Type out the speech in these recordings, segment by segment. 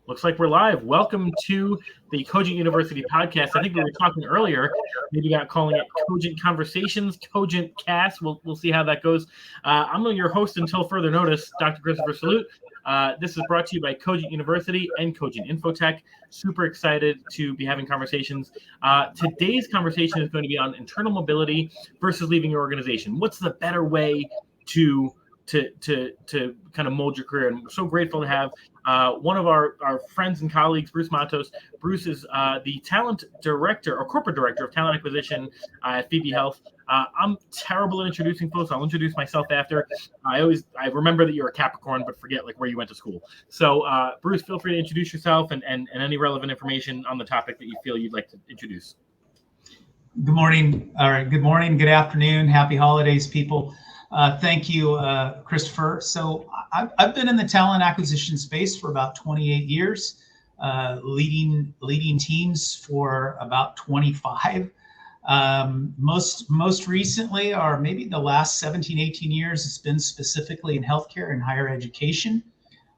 Looks like we're live. Welcome to the Cogent University podcast. I think we were talking earlier, maybe about calling it Cogent Conversations, Cogent Cast. We'll see how that goes. I'm your host until further notice, Dr. Christopher Salute. This is brought to you by Cogent University and Cogent Infotech. Super excited to be having conversations. Today's conversation is going to be on internal mobility versus leaving your organization. What's the better way to kind of mold your career? And I'm so grateful to have one of our friends and colleagues, Bruce Matos. Bruce is the talent director or corporate director of talent acquisition at Phoebe Health. I'm terrible at introducing folks. I'll introduce myself after. I remember that you're a Capricorn, but forget like where you went to school. So Bruce, feel free to introduce yourself and any relevant information on the topic that you feel you'd like to introduce. Good morning, or good morning, good afternoon, happy holidays, people. Thank you, Christopher. So I've been in the talent acquisition space for about 28 years, leading teams for about 25. Most recently, or maybe the last 17, 18 years, it's been specifically in healthcare and higher education.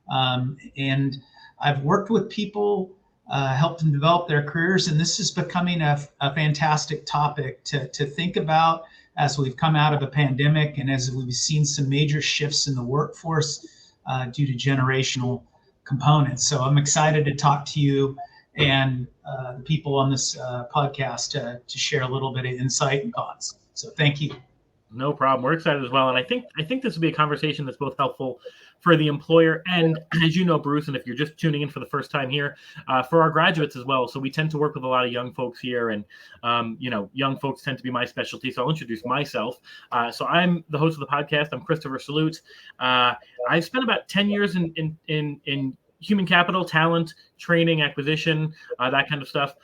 And I've worked with people, helped them develop their careers, and this is becoming a fantastic topic to think about as we've come out of a pandemic and as we've seen some major shifts in the workforce due to generational components. So I'm excited to talk to you and the people on this podcast to share a little bit of insight and thoughts. So thank you. No problem. We're excited as well. And I think this will be a conversation that's both helpful for the employer and, as you know, Bruce, and if you're just tuning in for the first time here, for our graduates as well. So we tend to work with a lot of young folks here, and young folks tend to be my specialty. So I'll introduce myself. So I'm the host of the podcast. I'm Christopher Salute. I spent about 10 years in human capital, talent, training, acquisition, that kind of stuff.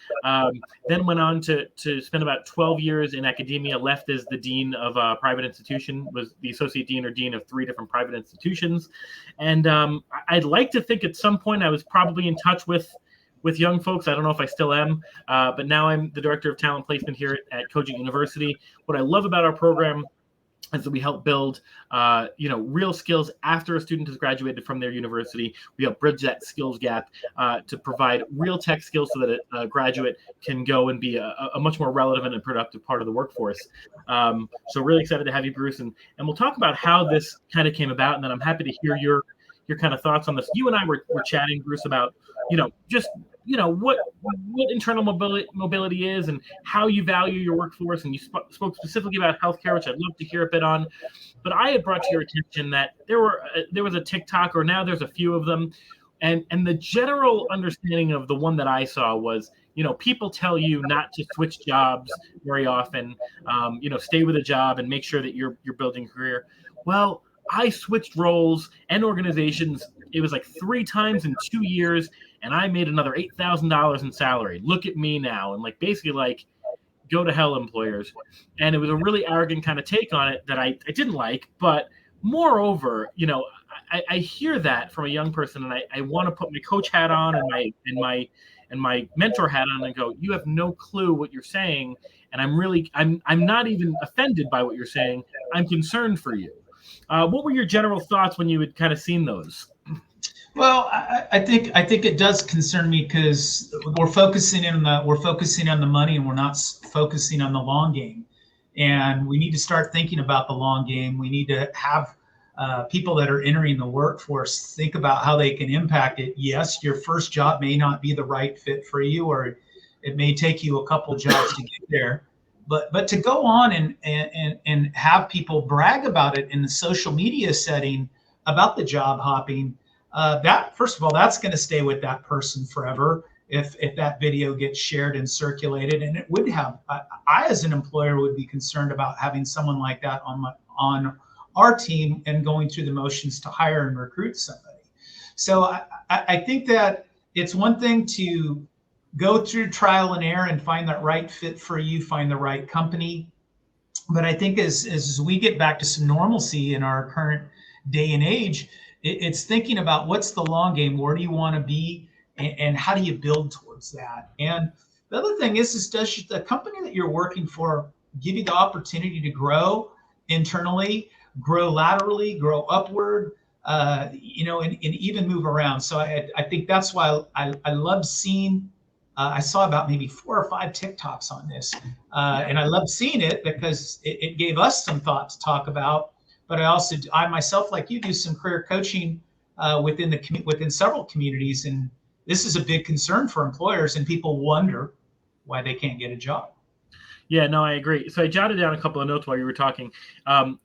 Then went on to spend about 12 years in academia, left as the dean of a private institution, was the associate dean or dean of 3 different private institutions. And I'd like to think at some point I was probably in touch with young folks. I don't know if I still am, but now I'm the director of talent placement here at Cogent University. What I love about our program is that we help build, real skills after a student has graduated from their university. We help bridge that skills gap to provide real tech skills so that a graduate can go and be a much more relevant and productive part of the workforce. So really excited to have you, Bruce, and we'll talk about how this kind of came about, and then I'm happy to hear your kind of thoughts on this. You and I were chatting, Bruce, about what internal mobility is and how you value your workforce, and you spoke specifically about healthcare, which I'd love to hear a bit on. But I had brought to your attention that there was a TikTok, or now there's a few of them, and the general understanding of the one that I saw was, people tell you not to switch jobs very often, stay with a job and make sure that you're building a career. Well, I switched roles and organizations. It was like 3 times in 2 years, and I made another $8,000 in salary. Look at me now. And basically go to hell, employers. And it was a really arrogant kind of take on it that I didn't like. But moreover, I hear that from a young person, and I want to put my coach hat on and my mentor hat on and go, you have no clue what you're saying. And I'm not even offended by what you're saying. I'm concerned for you. What were your general thoughts when you had kind of seen those? Well, I think it does concern me because we're focusing on the money, and we're not focusing on the long game. And we need to start thinking about the long game. We need to have people that are entering the workforce think about how they can impact it. Yes, your first job may not be the right fit for you, or it may take you a couple jobs to get there. But to go on and have people brag about it in the social media setting about the job hopping, that, first of all, that's going to stay with that person forever if that video gets shared and circulated. And it would have, I as an employer would be concerned about having someone like that on our team and going through the motions to hire and recruit somebody. So I think that it's one thing to go through trial and error and find that right fit for you, find the right company. But I think as we get back to some normalcy in our current day and age, it's thinking about what's the long game, where do you want to be, and how do you build towards that. And the other thing is does the company that you're working for give you the opportunity to grow internally, grow laterally, grow upward, and even move around. So I think that's why I love seeing. I saw about maybe 4 or 5 TikToks on this, and I love seeing it because it gave us some thought to talk about. But I myself, like you, do some career coaching within several communities, and this is a big concern for employers, and people wonder why they can't get a job. Yeah, no, I agree. So I jotted down a couple of notes while you were talking.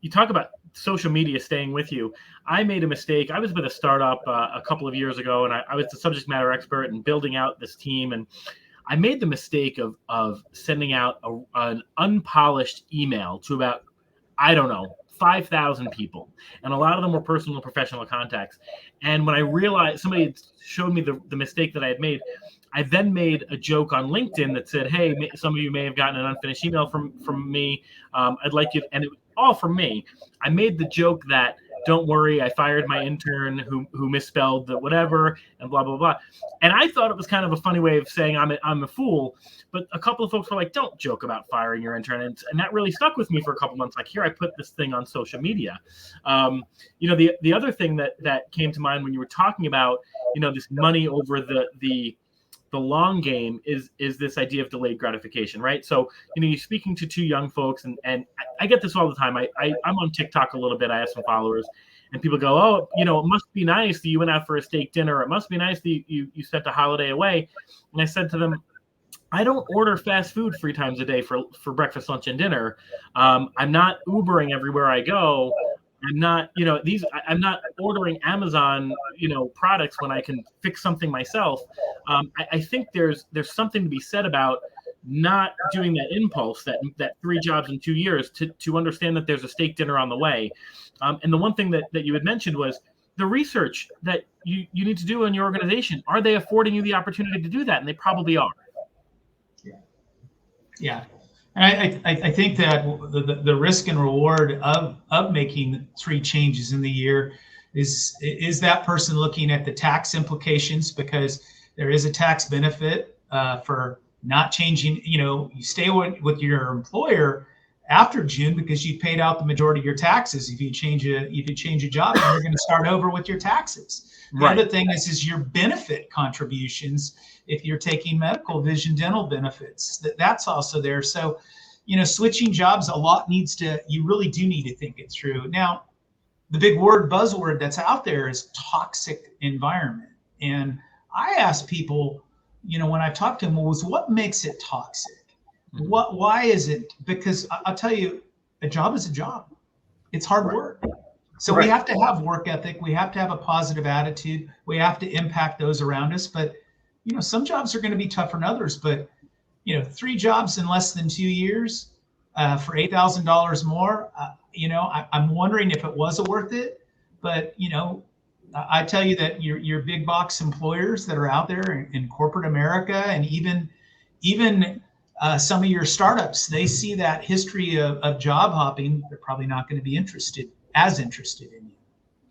You talk about social media staying with you. I made a mistake. I was with a startup a couple of years ago, and I was the subject matter expert and building out this team. And I made the mistake of sending out an unpolished email to about, I don't know, 5,000 people. And a lot of them were personal and professional contacts. And when I realized, somebody showed me the mistake that I had made, I then made a joke on LinkedIn that said, hey, some of you may have gotten an unfinished email from me. I'd like you, and it was all from me. I made the joke that, don't worry, I fired my intern who misspelled the whatever and blah, blah, blah. And I thought it was kind of a funny way of saying I'm a fool. But a couple of folks were like, don't joke about firing your intern. And that really stuck with me for a couple months. Like, here, I put this thing on social media. The other thing that came to mind when you were talking about, this money over the long game is this idea of delayed gratification, right? So, you're speaking to 2 young folks, and I get this all the time. I'm on TikTok a little bit. I have some followers, and people go, oh, it must be nice that you went out for a steak dinner. It must be nice that you spent a holiday away. And I said to them, I don't order fast food 3 times a day for breakfast, lunch, and dinner. I'm not Ubering everywhere I go. I'm not, I'm not ordering Amazon, products when I can fix something myself. I think there's something to be said about not doing that impulse, that 3 jobs in 2 years to understand that there's a steak dinner on the way. And the one thing that you had mentioned was the research that you need to do in your organization. Are they affording you the opportunity to do that? And they probably are. Yeah. And I think that the risk and reward of making 3 changes in the year is that person looking at the tax implications, because there is a tax benefit for not changing. You stay with your employer after June because you paid out the majority of your taxes. If you change a job, you're going to start over with your taxes. The other thing is your benefit contributions. If you're taking medical, vision, dental benefits, that's also there. So, switching jobs, you really do need to think it through. Now, the big buzzword that's out there is toxic environment. And I ask people, when I talk to them, what makes it toxic? Why is it? Because I'll tell you, a job is a job. It's hard work. So we have to have work ethic. We have to have a positive attitude. We have to impact those around us. But, some jobs are going to be tougher than others. But, 3 jobs in less than 2 years for $8,000 more, I'm wondering if it was worth it. But, I tell you that your big box employers that are out there in corporate America, and even some of your startups, they see that history of job hopping. They're probably not going to be as interested in you.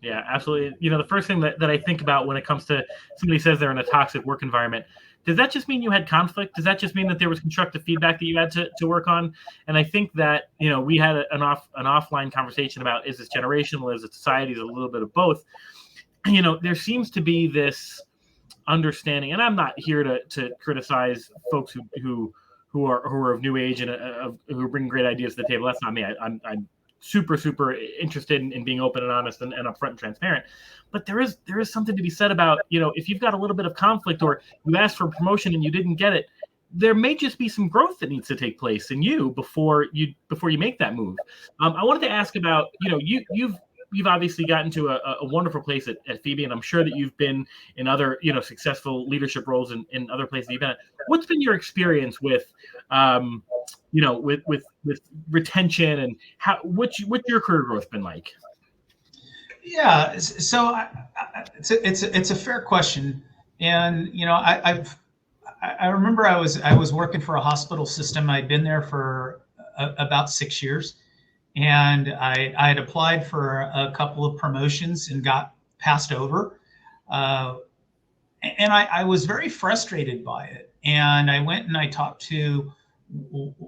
Yeah, absolutely. The first thing that I think about when it comes to somebody says they're in a toxic work environment, does that just mean you had conflict? Does that just mean that there was constructive feedback that you had to work on? And I think that, we had an offline conversation about, is this generational? Is it society? Is it a little bit of both? There seems to be this understanding, and I'm not here to criticize folks who are of new age and who bring great ideas to the table. That's not me. I'm super, super interested in being open and honest and upfront and transparent. But there is something to be said about, if you've got a little bit of conflict, or you asked for a promotion and you didn't get it, there may just be some growth that needs to take place in you before you make that move. I wanted to ask about, you've obviously gotten to a wonderful place at Phoebe, and I'm sure that you've been in other, successful leadership roles in other places you've been at. What's been your experience with, with retention, and what's your career growth been like? Yeah, so it's a fair question, and I remember I was working for a hospital system. I'd been there for about 6 years. And I had applied for a couple of promotions and got passed over. And I was very frustrated by it. And I went and I talked to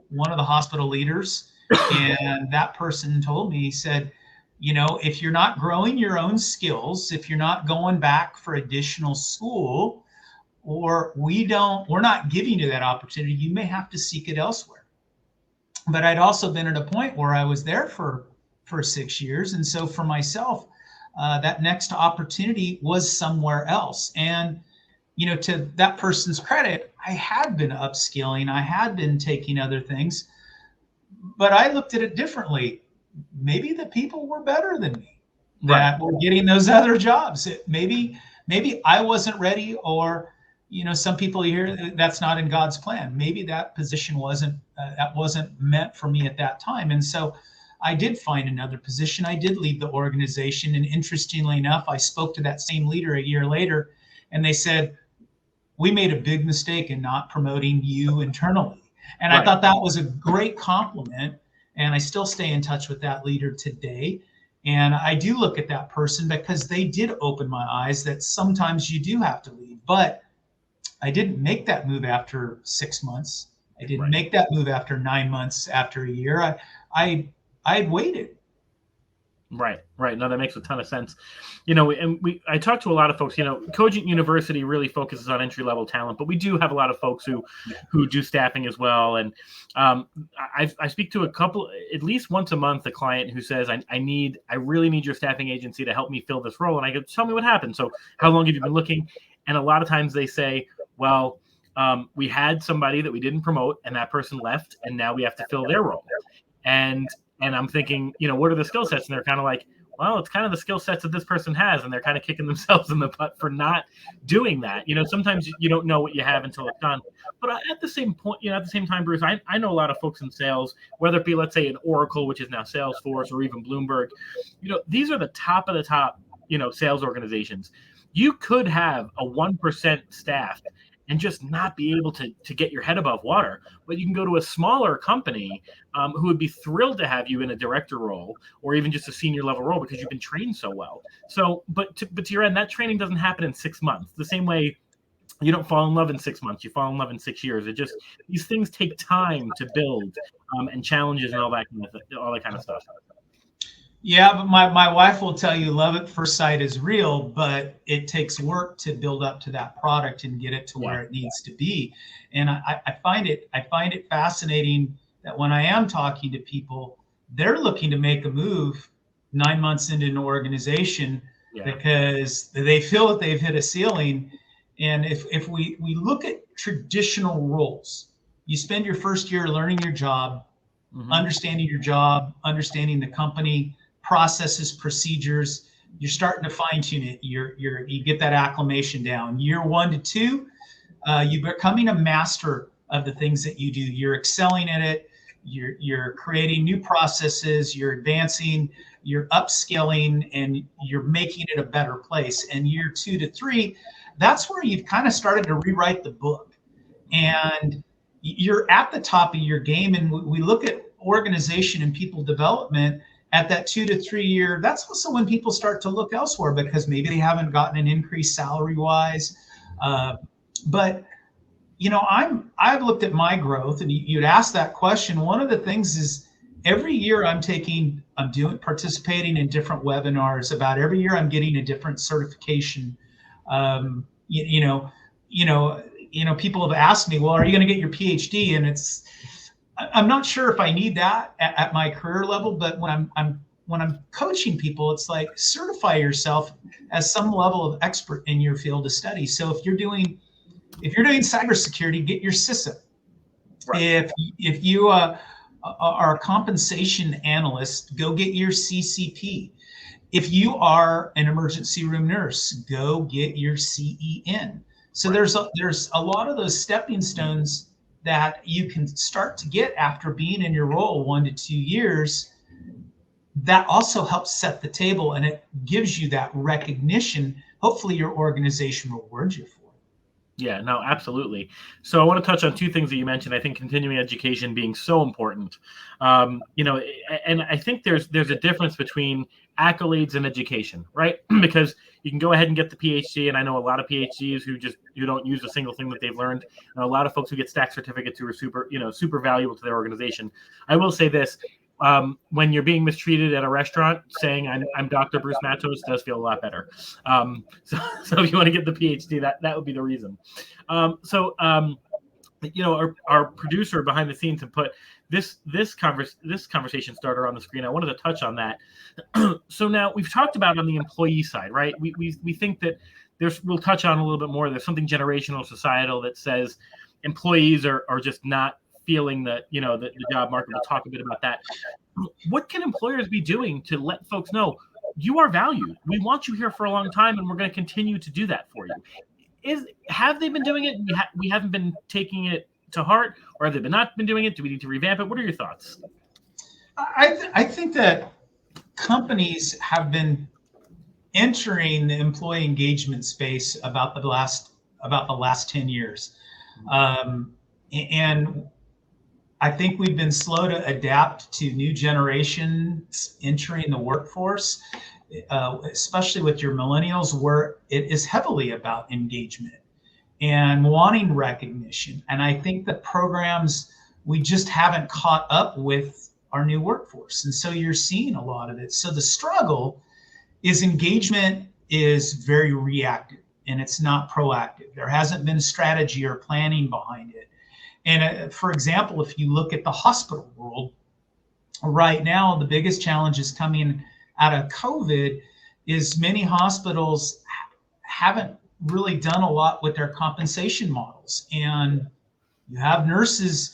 one of the hospital leaders, and that person told me, he said, if you're not growing your own skills, if you're not going back for additional school, or we're not giving you that opportunity, you may have to seek it elsewhere. But I'd also been at a point where I was there for 6 years. And so for myself, that next opportunity was somewhere else. And, to that person's credit, I had been upskilling, I had been taking other things, but I looked at it differently. Maybe the people were better than me that were getting those other jobs. Maybe I wasn't ready, or, some people here, that's not in God's plan. Maybe that position wasn't meant for me at that time. And so I did find another position. I did leave the organization. And interestingly enough, I spoke to that same leader a year later, and they said, we made a big mistake in not promoting you internally. And I thought that was a great compliment. And I still stay in touch with that leader today. And I do look at that person because they did open my eyes that sometimes you do have to leave. But I didn't make that move after 6 months. I didn't make that move after 9 months, after a year. I waited. Right. No, that makes a ton of sense. I talked to a lot of folks. Cogent University really focuses on entry-level talent, but we do have a lot of folks who do staffing as well. And I speak to a couple, at least once a month, a client who says, I really need your staffing agency to help me fill this role. And I go, tell me what happened. So how long have you been looking? And a lot of times they say, well, we had somebody that we didn't promote, and that person left, and now we have to fill their role. And I'm thinking, what are the skill sets? And they're kind of like, well, it's kind of the skill sets that this person has. And they're kind of kicking themselves in the butt for not doing that. Sometimes you don't know what you have until it's done. But at the same point, at the same time, Bruce, I know a lot of folks in sales, whether it be, let's say, an Oracle, which is now Salesforce, or even Bloomberg. These are the top of the top, sales organizations. You could have a 1% staff and just not be able to get your head above water. But you can go to a smaller company who would be thrilled to have you in a director role, or even just a senior level role, because you've been trained so well. So, but to your end, that training doesn't happen in 6 months. The same way you don't fall in love in 6 months, you fall in love in 6 years. These things take time to build, and challenges and all that kind of stuff. Yeah, but my wife will tell you love at first sight is real, but it takes work to build up to that product and get it to where it needs to be. And I find it fascinating that when I am talking to people, they're looking to make a move 9 months into an organization because they feel that they've hit a ceiling. And if we look at traditional roles, you spend your first year learning your job, understanding your job, understanding the company, processes, procedures. You're starting to fine tune it. You get that acclimation down. Year 1 to 2, you're becoming a master of the things that you do. You're excelling at it. You're creating new processes. You're advancing. You're upskilling, and you're making it a better place. And year 2 to 3, that's where you've kind of started to rewrite the book, and you're at the top of your game. And we look at organization and people development at that 2 to 3 year. That's also when people start to look elsewhere, because maybe they haven't gotten an increase salary wise. But I've looked at my growth, and you'd ask that question. One of the things is every year I'm participating in different webinars. About every year I'm getting a different certification. People have asked me, well, are you going to get your PhD? And I'm not sure if I need that at my career level, but when I'm coaching people, it's like certify yourself as some level of expert in your field of study. So if you're doing cybersecurity, get your CISA. Right. If you are a compensation analyst, go get your CCP. If you are an emergency room nurse, go get your CEN. So there's a lot of those stepping stones that you can start to get after being in your role 1 to 2 years. That also helps set the table, and it gives you that recognition. Hopefully your organization rewards you for it. Yeah, no, absolutely. So I want to touch on 2 things that you mentioned. I think continuing education being so important. And I think there's a difference between accolades and education, right? Because you can go ahead and get the PhD, and I know a lot of PhDs who don't use a single thing that they've learned, and a lot of folks who get stack certificates who are super valuable to their organization. I will say this: when you're being mistreated at a restaurant, saying I'm Dr. Bruce Matos does feel a lot better. So if you want to get the PhD, that would be the reason. Our producer behind the scenes have put this conversation starter on the screen. I wanted to touch on that. So now we've talked about on the employee side, right? We think that we'll touch on a little bit more. There's something generational, societal that says employees are just not feeling the job market. We'll talk a bit about that. What can employers be doing to let folks know you are valued? We want you here for a long time, and we're going to continue to do that for you. Have they been doing it? We haven't been taking it to heart, or have they not been doing it? Do we need to revamp it? What are your thoughts? I think that companies have been entering the employee engagement space about the last 10 years. And I think we've been slow to adapt to new generations entering the workforce, especially with your millennials, where it is heavily about engagement and wanting recognition. And I think the programs, we just haven't caught up with our new workforce. And so you're seeing a lot of it. So the struggle is engagement is very reactive and it's not proactive. There hasn't been strategy or planning behind it. And for example, if you look at the hospital world right now, the biggest challenges coming out of COVID is many hospitals haven't really done a lot with their compensation models. And you have nurses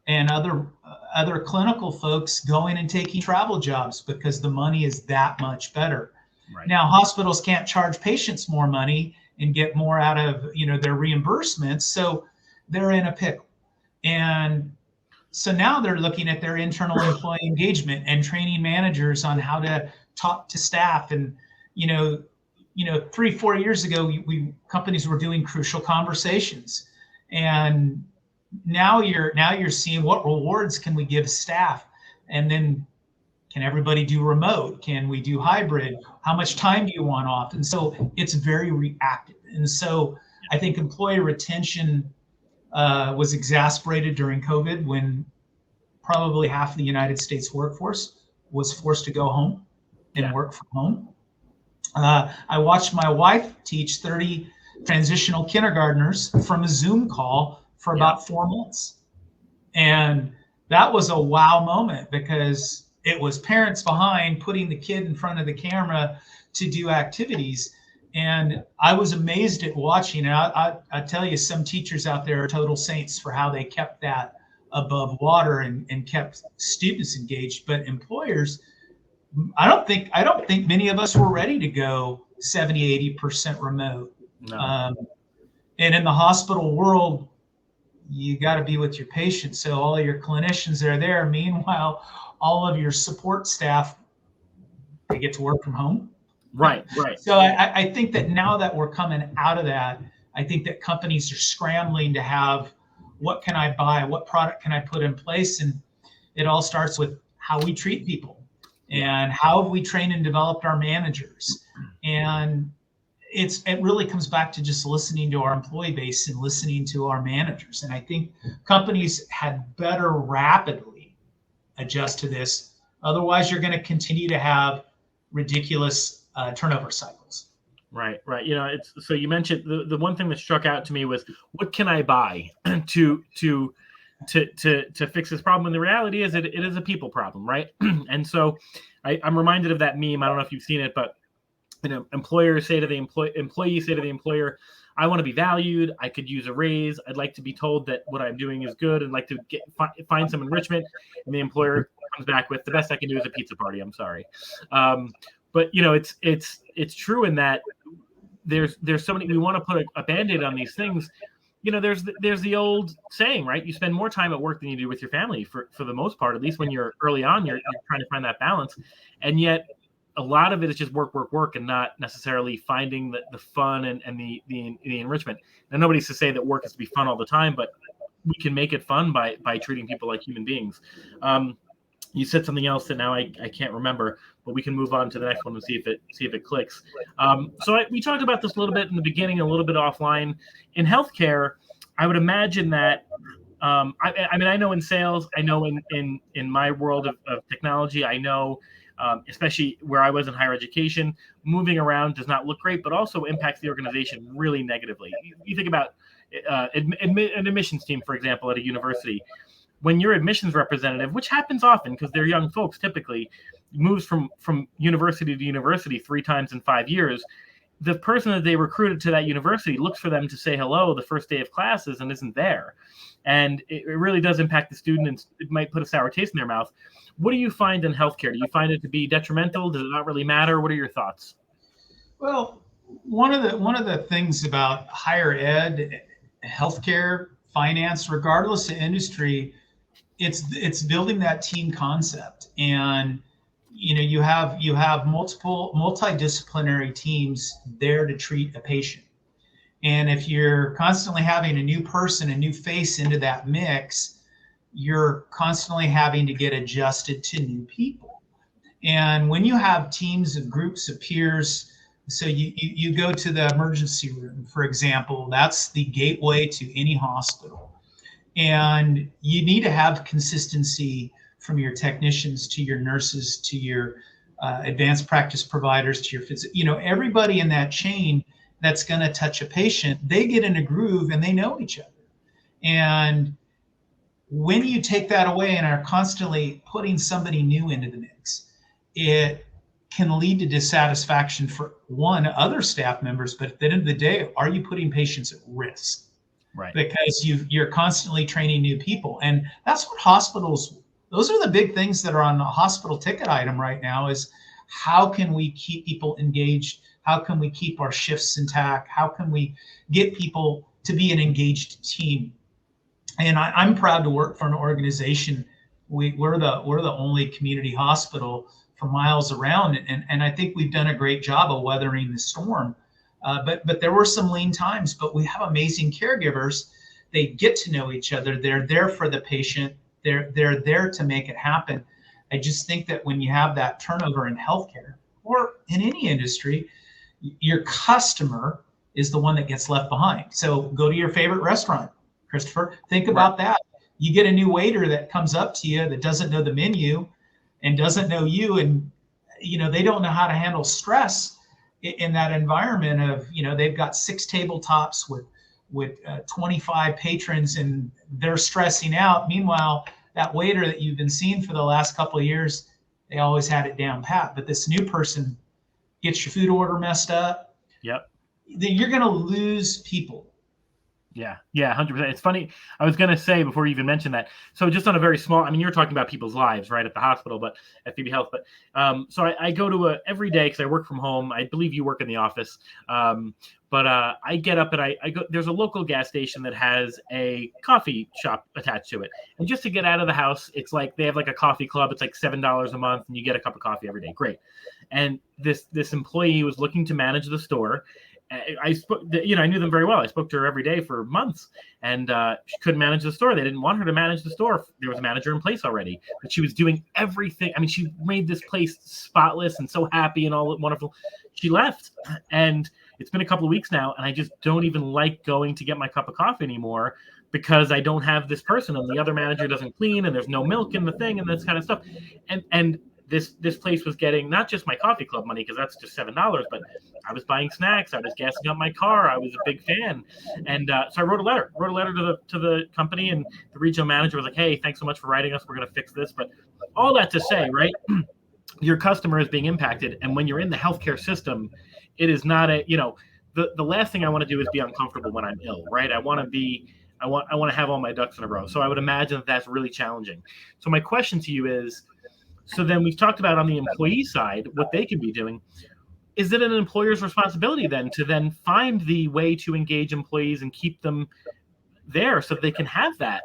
and other clinical folks going and taking travel jobs because the money is that much better. Right. Now, hospitals can't charge patients more money and get more out of their reimbursements, so they're in a pickle. And so now they're looking at their internal employee engagement and training managers on how to talk to staff. And 3-4 years ago, companies were doing crucial conversations, and now you're seeing what rewards can we give staff, and then can everybody do remote? Can we do hybrid? How much time do you want off? And so it's very reactive. And so I think employee retention was exacerbated during COVID when probably half of the United States workforce was forced to go home and work from home. I watched my wife teach 30 transitional kindergartners from a Zoom call for about 4 months. And that was a wow moment because it was parents behind putting the kid in front of the camera to do activities. And I was amazed at watching it. I tell you, some teachers out there are total saints for how they kept that above water and kept students engaged. But employers, I don't think many of us were ready to go 70-80% remote. No. And in the hospital world, you got to be with your patients. So all of your clinicians are there. Meanwhile, all of your support staff, they get to work from home. Right. So I think that now that we're coming out of that, I think that companies are scrambling to have, what can I buy? What product can I put in place? And it all starts with how we treat people and how have we trained and developed our managers. And it really comes back to just listening to our employee base and listening to our managers. And I think companies had better rapidly adjust to this. Otherwise, you're going to continue to have ridiculous turnover cycles. Right. So you mentioned the one thing that struck out to me was, what can I buy to fix this problem? And the reality is it is a people problem, right? And so I'm reminded of that meme. I don't know if you've seen it, but employers say to the employees say to the employer, I want to be valued. I could use a raise. I'd like to be told that what I'm doing is good. I'd like to find some enrichment. And the employer comes back with, the best I can do is a pizza party. I'm sorry. But it's true in that there's so many, we want to put a Band-Aid on these things. There's the old saying, right? You spend more time at work than you do with your family for the most part, at least when you're early on, you're trying to find that balance. And yet a lot of it is just work, and not necessarily finding the fun and the enrichment. And nobody's to say that work has to be fun all the time, but we can make it fun by treating people like human beings. You said something else that now I can't remember, but we can move on to the next one and see if it clicks. We talked about this a little bit in the beginning, a little bit offline. In healthcare, I would imagine that I mean, I know in sales, I know in my world of technology, I know, especially where I was in higher education, moving around does not look great, but also impacts the organization really negatively. You think about an admissions team, for example, at a university. When your admissions representative, which happens often because they're young folks typically, moves from university to university 3 times in 5 years, the person that they recruited to that university looks for them to say hello the first day of classes and isn't there. And it really does impact the student, and it might put a sour taste in their mouth. What do you find in healthcare? Do you find it to be detrimental? Does it not really matter? What are your thoughts? Well, one of the things about higher ed, healthcare, finance, regardless of industry, it's building that team concept. And you have multiple multidisciplinary teams there to treat a patient. And if you're constantly having a new person, a new face into that mix, you're constantly having to get adjusted to new people. And when you have teams of groups of peers, so you go to the emergency room, for example, that's the gateway to any hospital. And you need to have consistency from your technicians to your nurses to your advanced practice providers to your everybody in that chain that's going to touch a patient. They get in a groove and they know each other. And when you take that away and are constantly putting somebody new into the mix, it can lead to dissatisfaction for other staff members, but at the end of the day, are you putting patients at risk? Right. Because you're constantly training new people. And that's what hospitals, those are the big things that are on the hospital ticket item right now, is how can we keep people engaged? How can we keep our shifts intact? How can we get people to be an engaged team? And I'm proud to work for an organization. We're the only community hospital for miles around, and I think we've done a great job of weathering the storm. But there were some lean times, but we have amazing caregivers. They get to know each other. They're there for the patient. They're there to make it happen. I just think that when you have that turnover in healthcare or in any industry, your customer is the one that gets left behind. So go to your favorite restaurant, Christopher. Think about that. You get a new waiter that comes up to you that doesn't know the menu and doesn't know you, and they don't know how to handle stress in that environment of, they've got 6 tabletops with 25 patrons and they're stressing out. Meanwhile, that waiter that you've been seeing for the last couple of years, they always had it down pat. But this new person gets your food order messed up. Yep. You're going to lose people. Yeah, 100%. It's funny. I was going to say before you even mentioned that. So just on a very small, I mean, you're talking about people's lives, right, at the hospital, but at PB Health. But so I go to every day because I work from home. I believe you work in the office. But I get up and I go. There's a local gas station that has a coffee shop attached to it. And just to get out of the house, it's like they have like a coffee club. It's like $7 a month, and you get a cup of coffee every day. Great. And this employee was looking to manage the store. I spoke, I knew them very well. I spoke to her every day for months, and she couldn't manage the store. They didn't want her to manage the store. There was a manager in place already, but she was doing everything. I mean, she made this place spotless and so happy and all wonderful. She left, and it's been a couple of weeks now, and I just don't even like going to get my cup of coffee anymore because I don't have this person, and the other manager doesn't clean, and there's no milk in the thing, and this kind of stuff. And this place was getting not just my coffee club money, because that's just $7, but I was buying snacks, I was gassing up my car, I was a big fan, and so I wrote a letter to the company, and the regional manager was like, "Hey, thanks so much for writing us. We're going to fix this." But all that to say, right, your customer is being impacted, and when you're in the healthcare system, it is not the last thing I want to do is be uncomfortable when I'm ill, right? I want to have all my ducks in a row. So I would imagine that's really challenging. So my question to you is, so then we've talked about on the employee side what they can be doing. Is it an employer's responsibility then to then find the way to engage employees and keep them there so they can have that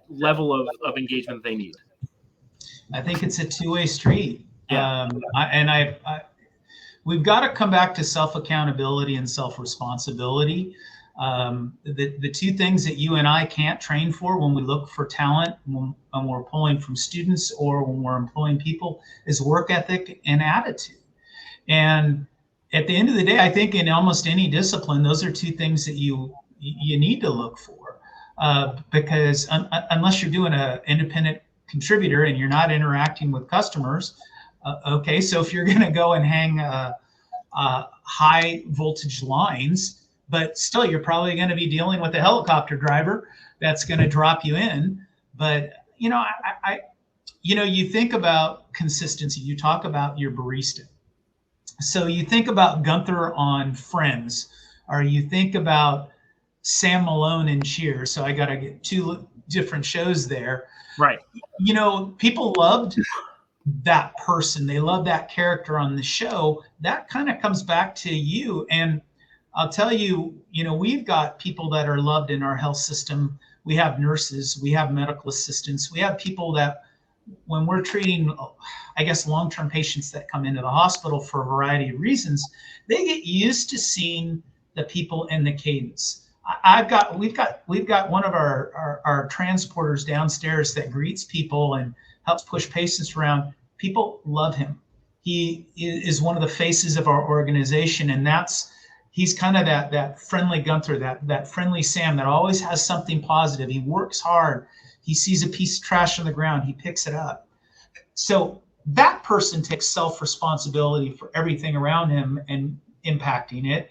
level of engagement they need? I think it's a two-way street. Yeah. We've got to come back to self-accountability and self-responsibility. The two things that you and I can't train for when we look for talent, when we're pulling from students or when we're employing people, is work ethic and attitude. And at the end of the day, I think in almost any discipline, those are two things that you need to look for. because unless you're doing an independent contributor and you're not interacting with customers, okay, so if you're going to go and hang high voltage lines, but still you're probably going to be dealing with a helicopter driver that's going to drop you in. But you think about consistency. You talk about your barista. So you think about Gunther on Friends, or you think about Sam Malone in Cheers. So I got to get two different shows there. Right. People loved that person. They love that character on the show. That kind of comes back to you. And I'll tell you, we've got people that are loved in our health system. We have nurses, we have medical assistants, we have people that when we're treating, I guess, long-term patients that come into the hospital for a variety of reasons, they get used to seeing the people in the cadence. We've got one of our transporters downstairs that greets people and helps push patients around. People love him. He is one of the faces of our organization, and he's kind of that friendly Gunther, that friendly Sam that always has something positive. He works hard. He sees a piece of trash on the ground, he picks it up. So that person takes self-responsibility for everything around him and impacting it.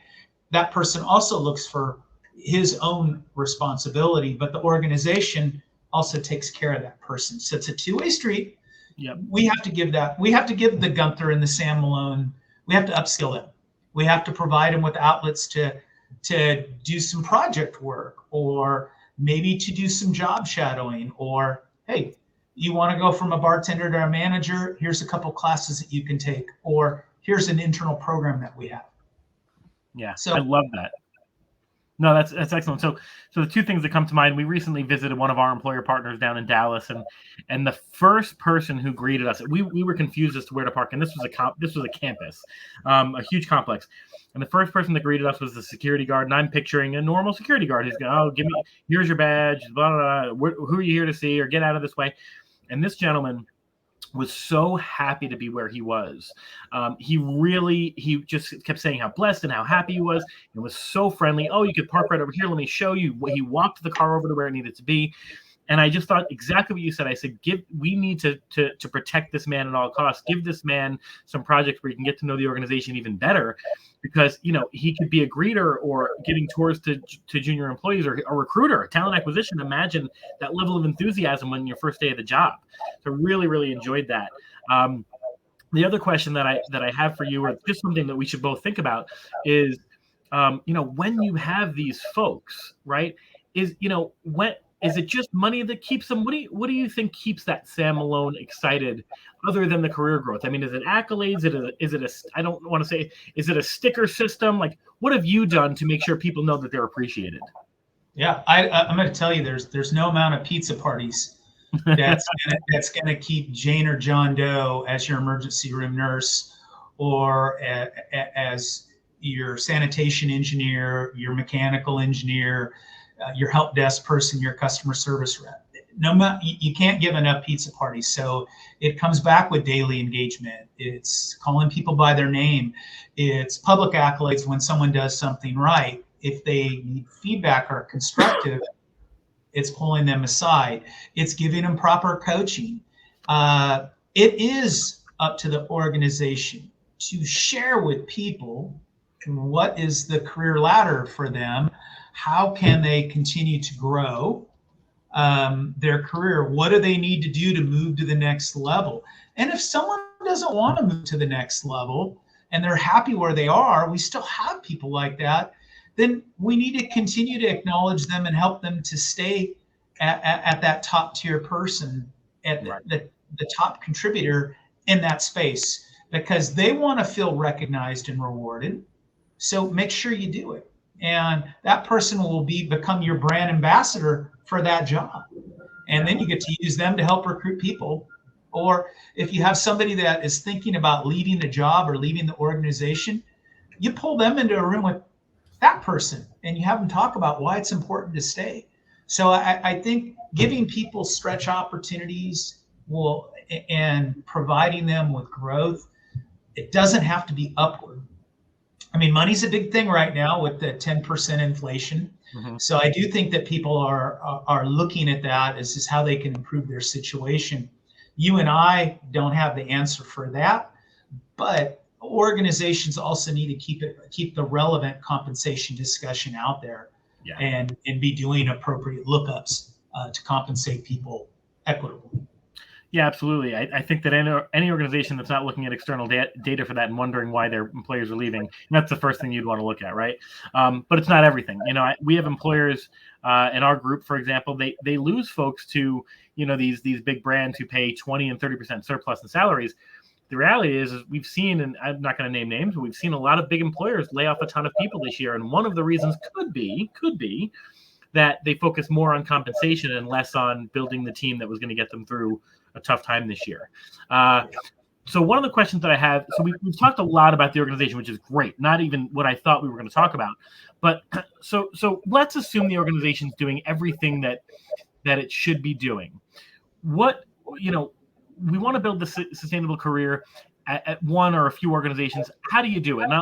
That person also looks for his own responsibility, but the organization also takes care of that person. So it's a two-way street. Yep. We have to give the Gunther and the Sam Malone, we have to upskill them. We have to provide them with outlets to do some project work, or maybe to do some job shadowing, or, hey, you want to go from a bartender to a manager? Here's a couple classes that you can take, or here's an internal program that we have. Yeah, so I love that. No, that's excellent. So the two things that come to mind, we recently visited one of our employer partners down in Dallas, and the first person who greeted us, we were confused as to where to park, and this was a campus, a huge complex. And the first person that greeted us was the security guard, and I'm picturing a normal security guard. He's going, here's your badge, blah, blah, blah. Who are you here to see, or get out of this way. And this gentleman was so happy to be where he was. He just kept saying how blessed and how happy he was. It was so friendly. Oh, you could park right over here. Let me show you. He walked the car over to where it needed to be. And I just thought exactly what you said. I said, we need to protect this man at all costs. Give this man some projects where you can get to know the organization even better, because he could be a greeter or giving tours to junior employees, or a recruiter, talent acquisition. Imagine that level of enthusiasm on your first day of the job. So really, really enjoyed that. The other question that I have for you, or just something that we should both think about, is when you have these folks, right? Is it just money that keeps them? What do you think keeps that Sam Malone excited, other than the career growth? I mean, is it accolades? I don't want to say, is it a sticker system? Like, what have you done to make sure people know that they're appreciated? Yeah, I'm going to tell you, there's no amount of pizza parties that's gonna keep Jane or John Doe as your emergency room nurse, or as your sanitation engineer, your mechanical engineer, your help desk person, your customer service rep. You can't give enough pizza parties. So it comes back with daily engagement. It's calling people by their name. It's public accolades when someone does something right. If they need feedback or constructive, it's pulling them aside. It's giving them proper coaching. It is up to the organization to share with people what is the career ladder for them. How can they continue to grow their career? What do they need to do to move to the next level? And if someone doesn't want to move to the next level and they're happy where they are, we still have people like that, then we need to continue to acknowledge them and help them to stay at that top tier person, at the top contributor in that space, because they want to feel recognized and rewarded. So make sure you do it. And that person will become your brand ambassador for that job. And then you get to use them to help recruit people. Or if you have somebody that is thinking about leaving the job or leaving the organization, you pull them into a room with that person and you have them talk about why it's important to stay. So I think giving people stretch opportunities and providing them with growth, it doesn't have to be upward. I mean, money's a big thing right now with the 10% inflation. Hmm. So I do think that people are looking at that as is how they can improve their situation. You and I don't have the answer for that, but organizations also need to keep the relevant compensation discussion out there, Yeah. and be doing appropriate lookups to compensate people equitably. Yeah, absolutely. I think that any organization that's not looking at external data for that and wondering why their employers are leaving, that's the first thing you'd want to look at, right? But it's not everything. We have employers in our group, for example, they lose folks to these big brands who pay 20 and 30% surplus in salaries. The reality is we've seen, and I'm not going to name names, but we've seen a lot of big employers lay off a ton of people this year, and one of the reasons could be that they focus more on compensation and less on building the team that was going to get them through a tough time this year. So one of the questions that I have, so we've talked a lot about the organization, which is great, not even what I thought we were going to talk about. But so let's assume the organization's doing everything that it should be doing. What, we want to build the sustainable career at one or a few organizations. How do you do it? And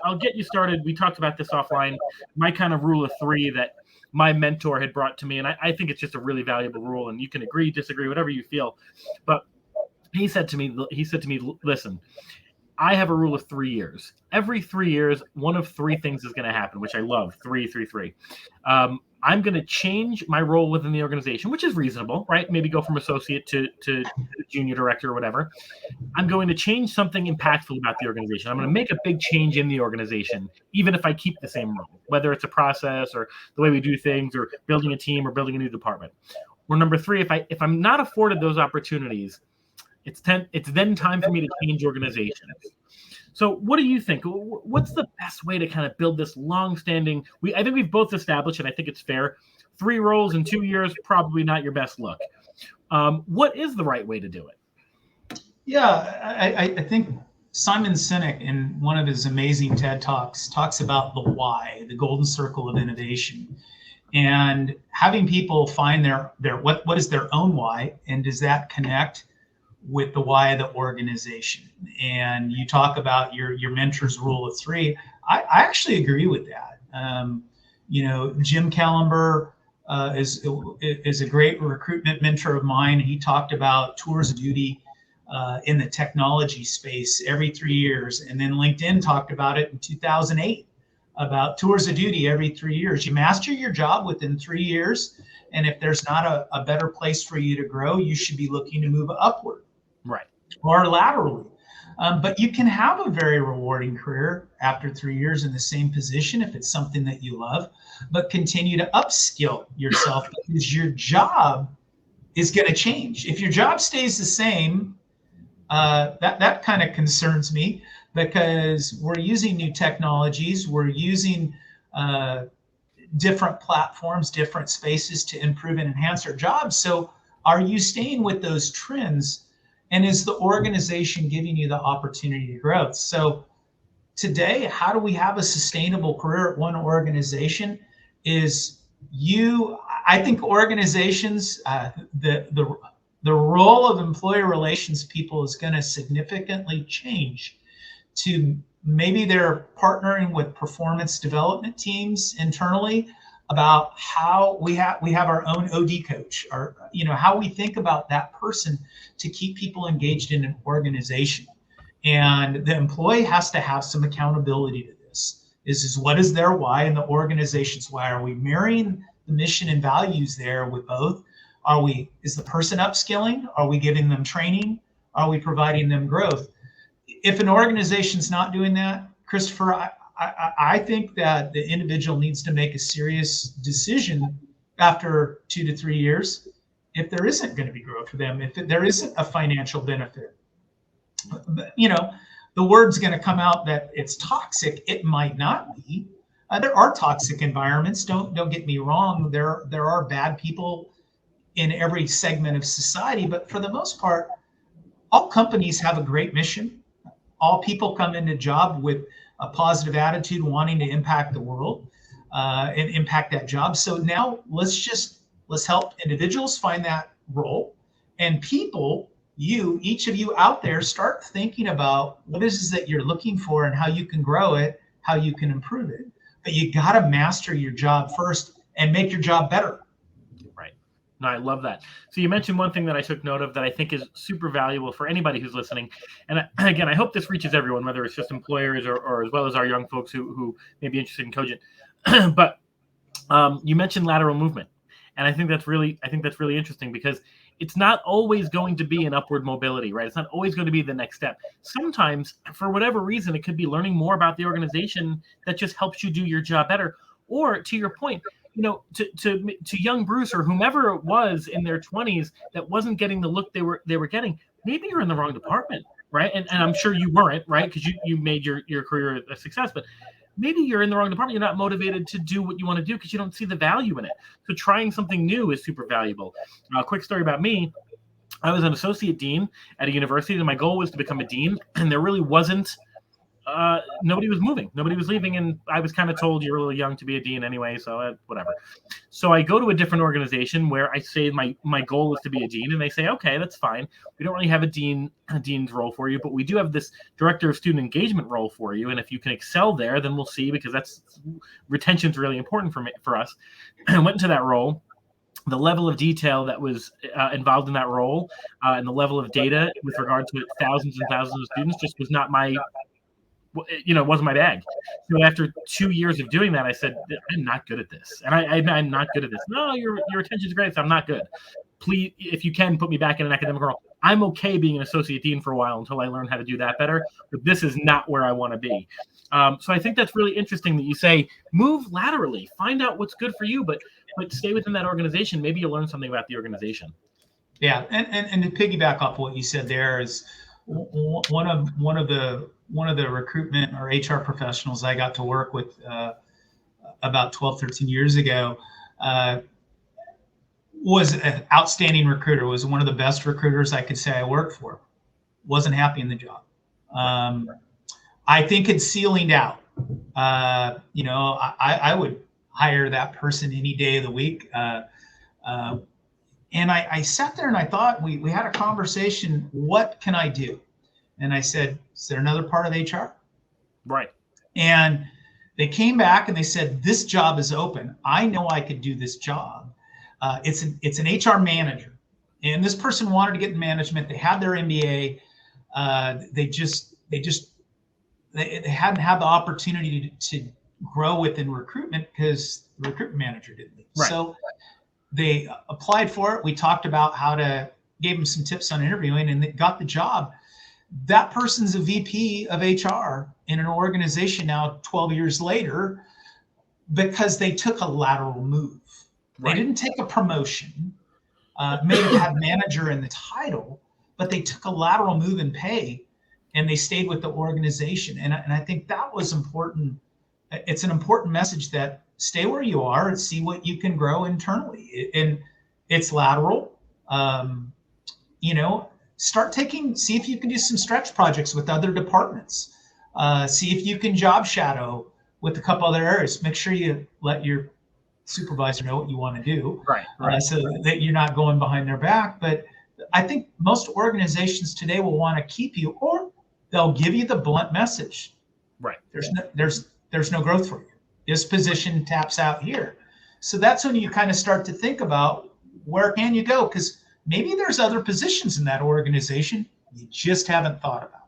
I'll get you started. We talked about this offline. My kind of rule of three that my mentor had brought to me, and I think it's just a really valuable rule, and you can agree, disagree, whatever you feel. But he said to me, listen, I have a rule of 3 years. Every 3 years, one of three things is going to happen, which I love. 3, 3, 3. I'm going to change my role within the organization, which is reasonable, right? Maybe go from associate to junior director or whatever. I'm going to change something impactful about the organization. I'm going to make a big change in the organization, even if I keep the same role, whether it's a process or the way we do things or building a team or building a new department. Or number 3, if I'm not afforded those opportunities, it's then time for me to change organizations. So what do you think? What's the best way to kind of build this long-standing? I think we've both established, and I think it's fair, 3 roles in 2 years, probably not your best look. What is the right way to do it? Yeah, I think Simon Sinek, in one of his amazing TED Talks, talks about the why, the golden circle of innovation, and having people find their what is their own why, and does that connect with the why of the organization. And you talk about your mentor's rule of 3. I actually agree with that. Jim Kellenberg is a great recruitment mentor of mine. He talked about tours of duty in the technology space every 3 years. And then LinkedIn talked about it in 2008, about tours of duty every 3 years. You master your job within 3 years. And if there's not a better place for you to grow, you should be looking to move upward. Right. Or laterally. But you can have a very rewarding career after 3 years in the same position if it's something that you love, but continue to upskill yourself because your job is going to change. If your job stays the same, that kind of concerns me, because we're using new technologies, we're using different platforms, different spaces to improve and enhance our jobs. So are you staying with those trends? And is the organization giving you the opportunity to grow? So today, how do we have a sustainable career at one organization? I think organizations, the role of employee relations people is going to significantly change to maybe they're partnering with performance development teams internally about how we have our own OD coach, or how we think about that person to keep people engaged in an organization. And the employee has to have some accountability to this. Is what is their why and the organization's why? Are we marrying the mission and values there with both? Is the person upskilling? Are we giving them training? Are we providing them growth? If an organization's not doing that, Christopher, I think that the individual needs to make a serious decision after 2 to 3 years if there isn't going to be growth for them, if there isn't a financial benefit. The word's going to come out that it's toxic. It might not be. There are toxic environments. Don't get me wrong. There are bad people in every segment of society, but for the most part, all companies have a great mission. All people come into job with a positive attitude, wanting to impact the world and impact that job. So now let's help individuals find that role, and people, each of you out there, start thinking about what it is that you're looking for and how you can grow it, how you can improve it. But you got to master your job first and make your job better. Right. No, I love that. So you mentioned one thing that I took note of that I think is super valuable for anybody who's listening. And again, I hope this reaches everyone, whether it's just employers or as well as our young folks who may be interested in Cogent. But you mentioned lateral movement. And I think that's really interesting because it's not always going to be an upward mobility, right? It's not always going to be the next step. Sometimes, for whatever reason, it could be learning more about the organization that just helps you do your job better. Or to your point, to young Bruce or whomever it was in their 20s that wasn't getting the look they were getting, maybe you're in the wrong department, right? And I'm sure you weren't, right? Because you made your career a success, but maybe you're in the wrong department. You're not motivated to do what you want to do because you don't see the value in it. So trying something new is super valuable. A quick story about me. I was an associate dean at a university, and my goal was to become a dean, and there really wasn't nobody was moving. Nobody was leaving, and I was kind of told you're a little young to be a dean anyway, so whatever. So I go to a different organization where I say my goal is to be a dean, and they say, okay, that's fine. We don't really have a dean's role for you, but we do have this director of student engagement role for you, and if you can excel there, then we'll see, because retention is really important for us. I went into that role. The level of detail that was involved in that role and the level of data with regard to thousands and thousands of students just was not wasn't my bag. So after 2 years of doing that, I said, I'm not good at this. And I'm not good at this. No, your attention is great. So I'm not good. Please, if you can, put me back in an academic role. I'm okay being an associate dean for a while until I learn how to do that better. But this is not where I want to be. So I think that's really interesting that you say, move laterally, find out what's good for you, but stay within that organization. Maybe you'll learn something about the organization. Yeah. And to piggyback off what you said there is one of the recruitment or HR professionals I got to work with about 12, 13 years ago was an outstanding recruiter, was one of the best recruiters I could say I worked for. Wasn't happy in the job. I think it's ceilinged out. I would hire that person any day of the week. And I sat there and I thought, we had a conversation, what can I do? And I said, is there another part of HR? Right. And they came back and they said, this job is open. I know I could do this job. It's an HR manager. And this person wanted to get in management. They had their MBA. They hadn't had the opportunity to grow within recruitment because the recruitment manager didn't leave. Right. So they applied for it. We talked about gave them some tips on interviewing, and they got the job. That person's a VP of HR in an organization now 12 years later because they took a lateral move. Right. They didn't take a promotion, may have had manager in the title, but they took a lateral move in pay and they stayed with the organization. And I think that was important. It's an important message that stay where you are and see what you can grow internally. And it's lateral. See if you can do some stretch projects with other departments. See if you can job shadow with a couple other areas. Make sure you let your supervisor know what you want to do, right. So that you're not going behind their back. But I think most organizations today will want to keep you, or they'll give you the blunt message. Right. There's no growth for you. This position taps out here. So that's when you kind of start to think about where can you go? Because maybe there's other positions in that organization you just haven't thought about.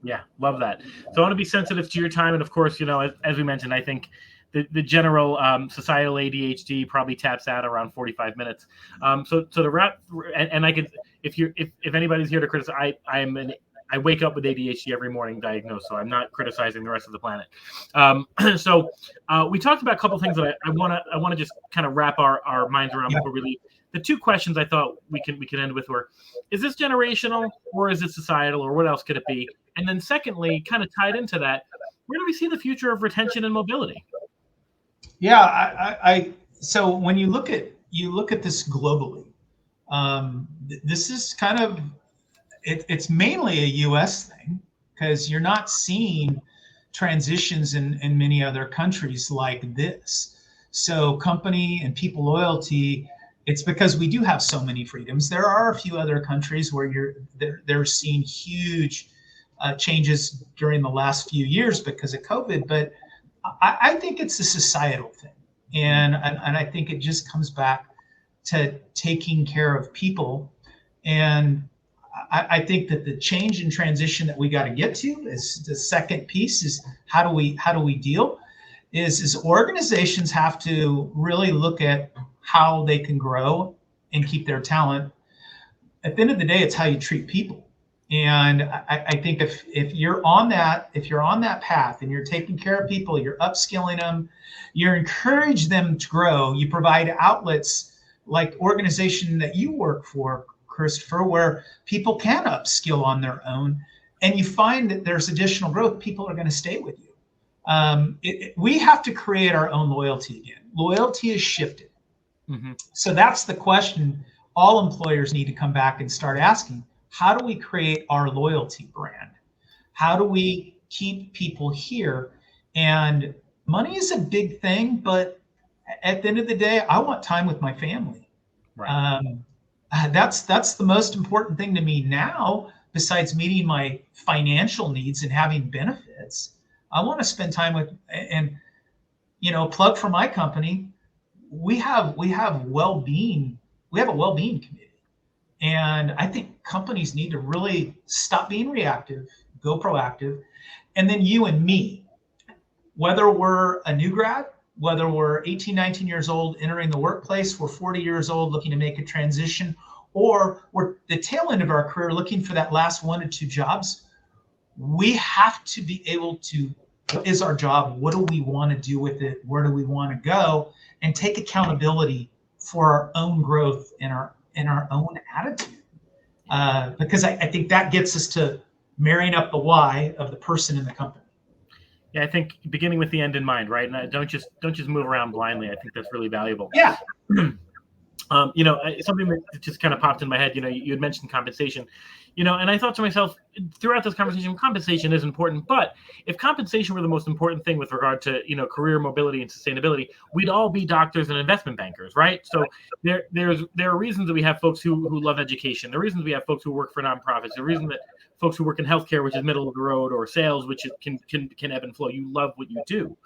Yeah, love that. So I want to be sensitive to your time. And of course, as we mentioned, I think the general societal ADHD probably taps out around 45 minutes. So to wrap, and I could, if anybody's here to criticize, I wake up with ADHD every morning diagnosed, so I'm not criticizing the rest of the planet. So we talked about a couple of things that I want to just kind of wrap our minds around before we leave. The two questions I thought we can end with were, is this generational or is it societal, or what else could it be? And then secondly, kind of tied into that, where do we see the future of retention and mobility? Yeah, so when you look at this globally, this is kind of it's mainly a U.S. thing, because you're not seeing transitions in many other countries like this. So company and people loyalty, it's because we do have so many freedoms. There are a few other countries where they're seeing huge changes during the last few years because of COVID, but I think it's a societal thing, and I think it just comes back to taking care of people. And I think that the change and transition that we got to get to is the second piece is how do we deal is organizations have to really look at how they can grow and keep their talent. At the end of the day, it's how you treat people. And I think if you're on that path and you're taking care of people, you're upskilling them, you're encouraging them to grow, you provide outlets like organization that you work for, Christopher, where people can upskill on their own, and you find that there's additional growth, people are going to stay with you. We have to create our own loyalty again. Loyalty is shifted. Mm-hmm. So that's the question all employers need to come back and start asking. How do we create our loyalty brand? How do we keep people here? And money is a big thing, but at the end of the day, I want time with my family. Right. That's the most important thing to me now, besides meeting my financial needs and having benefits. I want to spend time with, and plug for my company. We have well-being. We have a well-being committee. And I think companies need to really stop being reactive, go proactive. And then you and me, whether we're a new grad, whether we're 18, 19 years old entering the workplace, we're 40 years old looking to make a transition, or we're the tail end of our career looking for that last 1 to 2 jobs, we have to be able to, what is our job? What do we want to do with it? Where do we want to go? And take accountability for our own growth and our own attitude. Because I think that gets us to marrying up the why of the person in the company. Yeah, I think beginning with the end in mind, right? And don't just move around blindly. I think that's really valuable. Yeah. Something that just kind of popped in my head, you had mentioned compensation, and I thought to myself throughout this conversation, compensation is important, but if compensation were the most important thing with regard to, career mobility and sustainability, we'd all be doctors and investment bankers, right? So there are reasons that we have folks who love education. There are reasons we have folks who work for nonprofits. The reason that folks who work in healthcare, which is middle of the road, or sales, which can ebb and flow. You love what you do.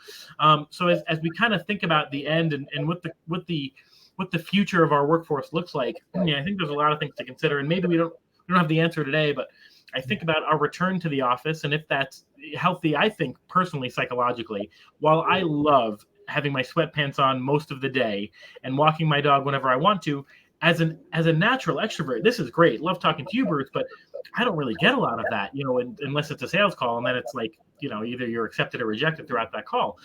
So as we kind of think about the end and what the future of our workforce looks like, I think there's a lot of things to consider, and maybe we don't have the answer today, but I think about our return to the office and if that's healthy. I think personally, psychologically, while I love having my sweatpants on most of the day and walking my dog whenever I want to, as a natural extrovert, this is great. Love talking to you, Bruce, but I don't really get a lot of that, unless it's a sales call, and then it's like, either you're accepted or rejected throughout that call.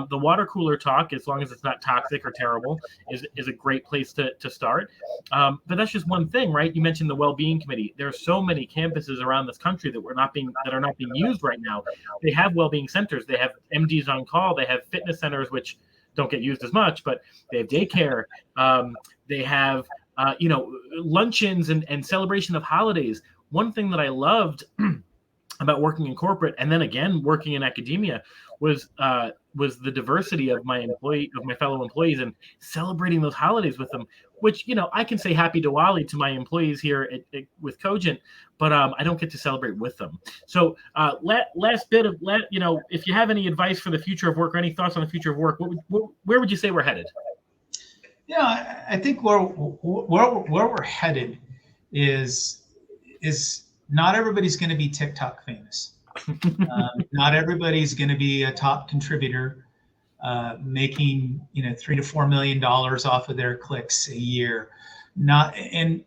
The water cooler talk, as long as it's not toxic or terrible, is a great place to start. But that's just one thing, right? You mentioned the well-being committee. There are so many campuses around this country that are not being used right now. They have well-being centers. They have MDs on call. They have fitness centers, which don't get used as much, but they have daycare. They have luncheons and celebration of holidays. One thing that I loved about working in corporate and then again working in academia was the diversity of my fellow employees and celebrating those holidays with them, which I can say Happy Diwali to my employees here with Cogent, but I don't get to celebrate with them. So last bit of if you have any advice for the future of work or any thoughts on the future of work, where would you say we're headed? Yeah, I think where we're headed is not everybody's going to be TikTok famous. Not everybody's going to be a top contributor, making $3 to $4 million off of their clicks a year. I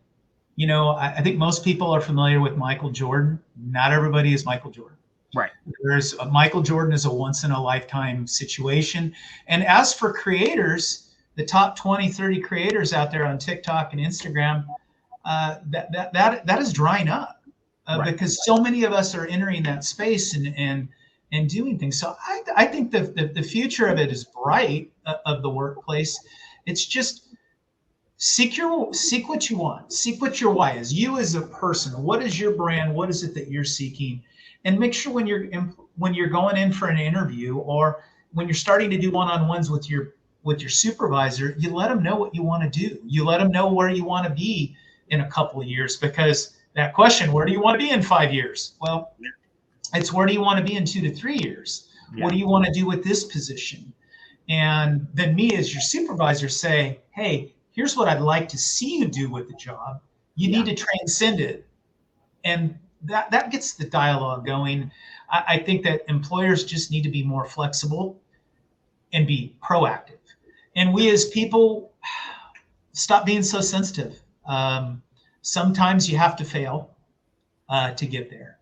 think most people are familiar with Michael Jordan. Not everybody is Michael Jordan. Right. Michael Jordan is a once in a lifetime situation. And as for creators, the top 20, 30 creators out there on TikTok and Instagram, that is drying up right. Because so many of us are entering that space and doing things. So I think the future of it is bright, of the workplace. It's just seek what you want, seek what your why is. You as a person, what is your brand? What is it that you're seeking? And make sure when you're going in for an interview or when you're starting to do one-on-ones with your supervisor, you let them know what you want to do. You let them know where you want to be in a couple of years, because that question, where do you want to be in 5 years? Well, it's where do you want to be in 2 to 3 years? What do you want to do with this position? And then me as your supervisor say, hey, here's what I'd like to see you do with the job. You need to transcend it. And that gets the dialogue going. I think that employers just need to be more flexible and be proactive. And we as people, stop being so sensitive. Sometimes you have to fail to get there.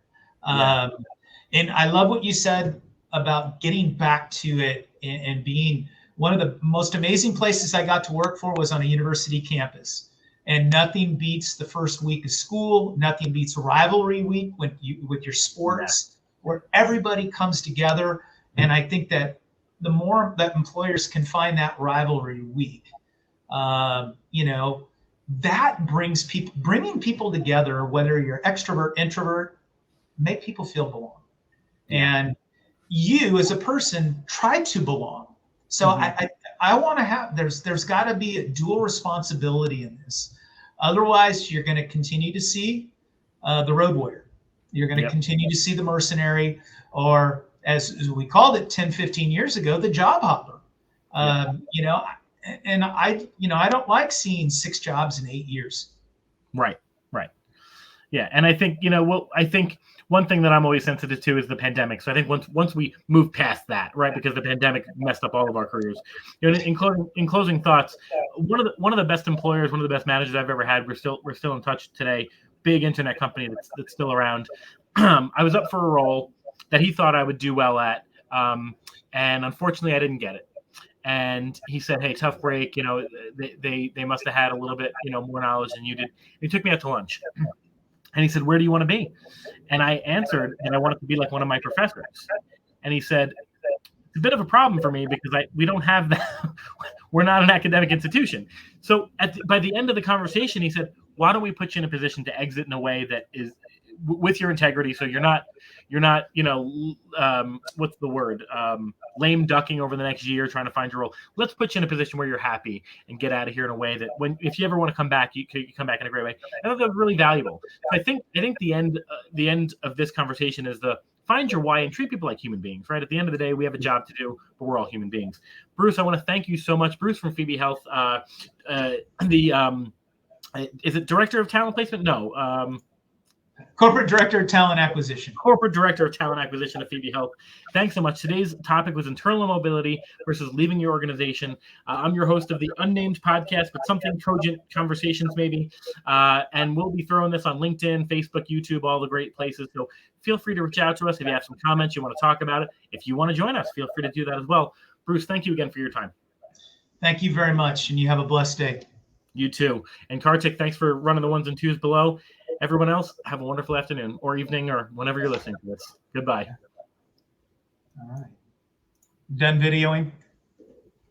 And I love what you said about getting back to it and being one of the most amazing places I got to work for was on a university campus. And nothing beats the first week of school. Nothing beats rivalry week with your sports, where everybody comes together. And I think that the more that employers can find that rivalry week, that bringing people together, whether you're extrovert, introvert, make people feel belong. And you as a person try to belong. So I want to have, there's got to be a dual responsibility in this. Otherwise, you're going to continue to see the road warrior. You're going to continue to see the mercenary, or as we called it 10, 15 years ago, the job hopper. And I don't like seeing 6 jobs in 8 years. Right. Yeah. And I think, I think one thing that I'm always sensitive to is the pandemic. So I think once we move past that, right, because the pandemic messed up all of our careers. In closing thoughts, one of the best employers, one of the best managers I've ever had. We're still in touch today. Big internet company that's still around. I was up for a role that he thought I would do well at, and unfortunately I didn't get it. And he said, "Hey, tough break. They must have had a little bit more knowledge than you did." He took me out to lunch. And he said, "Where do you want to be?" And I answered that I wanted to be like one of my professors. And he said, "It's a bit of a problem for me because we don't have that. We're not an academic institution." So by the end of the conversation, he said, "Why don't we put you in a position to exit in a way that is with your integrity, so you're not what's the word, lame ducking over the next year trying to find your role. Let's put you in a position where you're happy and get out of here in a way that if you ever want to come back, you come back in a great way." I thought that was really valuable. So I think the end of this conversation is find your why and treat people like human beings, right? At the end of the day, we have a job to do, but we're all human beings. Bruce, I want to thank you so much. Bruce from Phoebe Health, is it Director of Talent Placement? No. Corporate Director of Talent Acquisition. Corporate Director of Talent Acquisition at Phoebe Health. Thanks so much. Today's topic was internal mobility versus leaving your organization. I'm your host of the Unnamed Podcast, but something Cogent Conversations maybe. And we'll be throwing this on LinkedIn, Facebook, YouTube, all the great places. So feel free to reach out to us if you have some comments, you want to talk about it. If you want to join us, feel free to do that as well. Bruce, thank you again for your time. Thank you very much, and you have a blessed day. You too. And Kartik, thanks for running the 1s and 2s below. Everyone else, have a wonderful afternoon or evening or whenever you're listening to this. Goodbye. All right. Done videoing?